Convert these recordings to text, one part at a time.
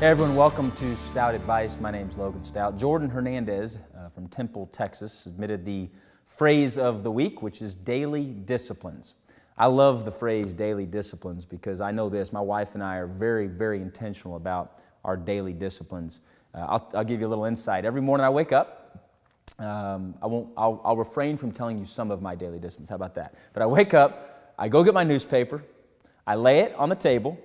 Hey everyone, welcome to Stout Advice. My name's Logan Stout. Jordan Hernandez from Temple, Texas, submitted the phrase of the week, which is daily disciplines. I love the phrase daily disciplines because I know this. My wife and I are very, very intentional about our daily disciplines. I'll give you a little insight. Every morning I wake up. I'll refrain from telling you some of my daily disciplines. How about that? But I wake up, I go get my newspaper, I lay it on the table.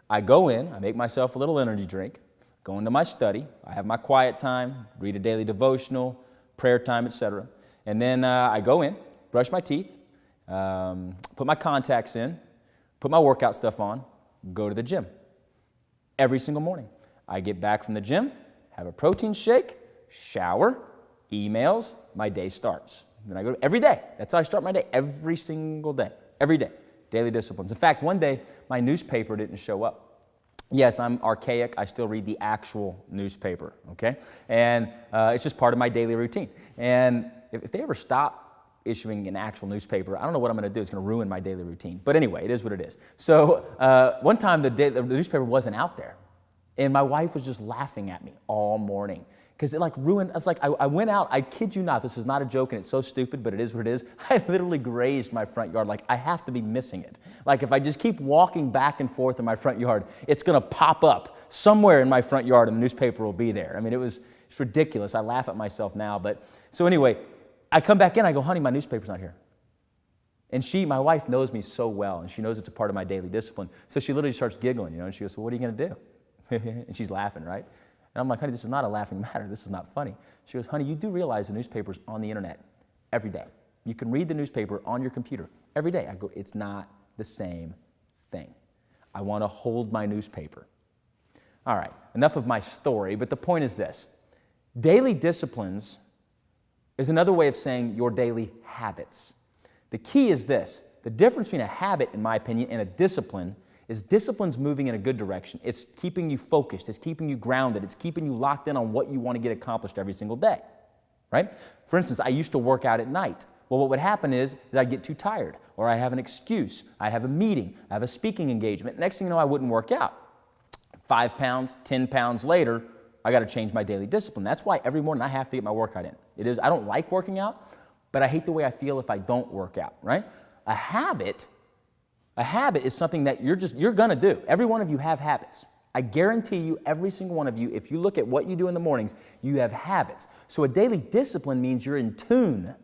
I go in, I make myself a little energy drink, go into my study, I have my quiet time, read a daily devotional, prayer time, etc. And then I go in, brush my teeth, put my contacts in, put my workout stuff on, go to the gym. Every single morning. I get back from the gym, have a protein shake, shower, emails, my day starts. Then I go every day. That's how I start my day, every single day, every day. Daily disciplines. In fact, one day, my newspaper didn't show up. Yes, I'm archaic. I still read the actual newspaper, okay? And it's just part of my daily routine. And if they ever stop issuing an actual newspaper, I don't know what I'm going to do. It's going to ruin my daily routine. But anyway, it is what it is. So one time, the newspaper wasn't out there. And my wife was just laughing at me all morning. Because it ruined, it's like I went out, I kid you not, this is not a joke and it's so stupid, but it is what it is. I literally grazed my front yard, I have to be missing it. If I just keep walking back and forth in my front yard, it's gonna pop up somewhere in my front yard and the newspaper will be there. I mean, it's ridiculous. I laugh at myself now, so anyway, I come back in, I go, honey, my newspaper's not here. And my wife knows me so well and she knows it's a part of my daily discipline. So she literally starts giggling, and she goes, well, what are you gonna do? And she's laughing, right? And I'm like, honey, this is not a laughing matter. This is not funny. She goes, honey, you do realize the newspaper's on the internet every day. You can read the newspaper on your computer every day. I go, it's not the same thing. I want to hold my newspaper. All right, enough of my story, but the point is this. Daily disciplines is another way of saying your daily habits. The key is this. The difference between a habit, in my opinion, and a discipline is discipline's moving in a good direction. It's keeping you focused. It's keeping you grounded. It's keeping you locked in on what you want to get accomplished every single day, right? For instance, I used to work out at night. Well, what would happen is that I'd get too tired, or I have an excuse. I have a meeting. I have a speaking engagement. Next thing you know, I wouldn't work out. 5 pounds, 10 pounds later, I got to change my daily discipline. That's why every morning I have to get my workout in. I don't like working out, but I hate the way I feel if I don't work out, right? A habit is something that you're going to do. Every one of you have habits. I guarantee you, every single one of you, if you look at what you do in the mornings, you have habits. So a daily discipline means you're in tune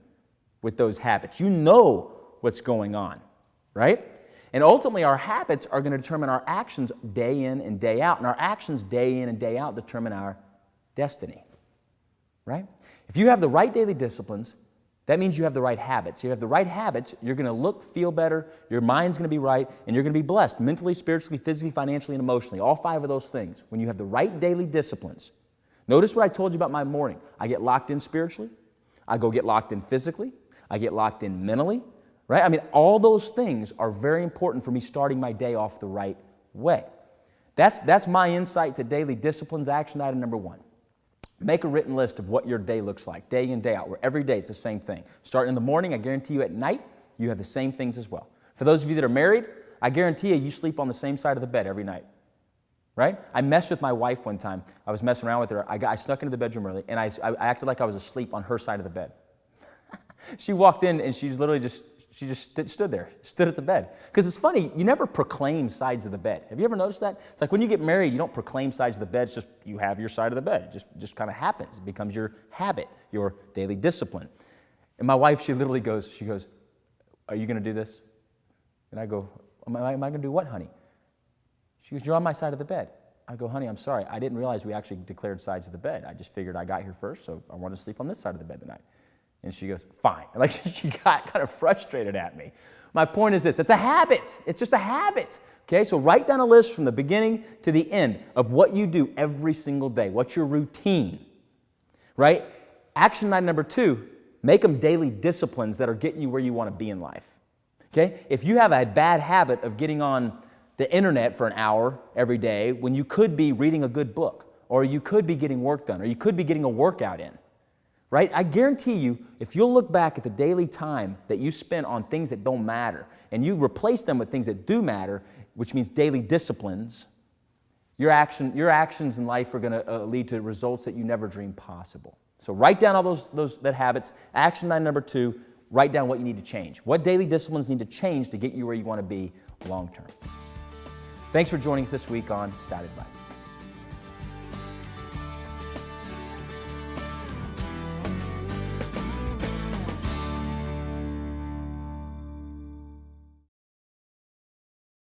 with those habits. You know what's going on, right? And ultimately, our habits are going to determine our actions day in and day out. And our actions day in and day out determine our destiny, right? If you have the right daily disciplines, that means you have the right habits. You have the right habits, you're going to look, feel better, your mind's going to be right, and you're going to be blessed mentally, spiritually, physically, financially, and emotionally. All 5 of those things. When you have the right daily disciplines. Notice what I told you about my morning. I get locked in spiritually. I go get locked in physically. I get locked in mentally. Right? I mean, all those things are very important for me starting my day off the right way. That's my insight to daily disciplines. Action item number 1. Make a written list of what your day looks like, day in, day out, where every day it's the same thing. Starting in the morning, I guarantee you at night, you have the same things as well. For those of you that are married, I guarantee you sleep on the same side of the bed every night, right? I messed with my wife one time. I was messing around with her. I snuck into the bedroom early, and I acted like I was asleep on her side of the bed. She walked in, and she just stood there, stood at the bed. Because it's funny, you never proclaim sides of the bed. Have you ever noticed that? It's like when you get married, you don't proclaim sides of the bed. It's just you have your side of the bed. It just kind of happens. It becomes your habit, your daily discipline. And my wife, she literally goes, are you going to do this? And I go, am I going to do what, honey? She goes, you're on my side of the bed. I go, honey, I'm sorry. I didn't realize we actually declared sides of the bed. I just figured I got here first, so I wanted to sleep on this side of the bed tonight. And she goes, fine. She got kind of frustrated at me. My point is this, it's a habit. It's just a habit. Okay, so write down a list from the beginning to the end of what you do every single day. What's your routine, right? Action item number 2, make them daily disciplines that are getting you where you want to be in life. Okay, if you have a bad habit of getting on the internet for an hour every day when you could be reading a good book, or you could be getting work done, or you could be getting a workout in, right? I guarantee you, if you'll look back at the daily time that you spend on things that don't matter, and you replace them with things that do matter, which means daily disciplines, your actions in life are going to lead to results that you never dreamed possible. So write down all those habits. Action item number 2, write down what you need to change. What daily disciplines need to change to get you where you want to be long term. Thanks for joining us this week on Stout Advice.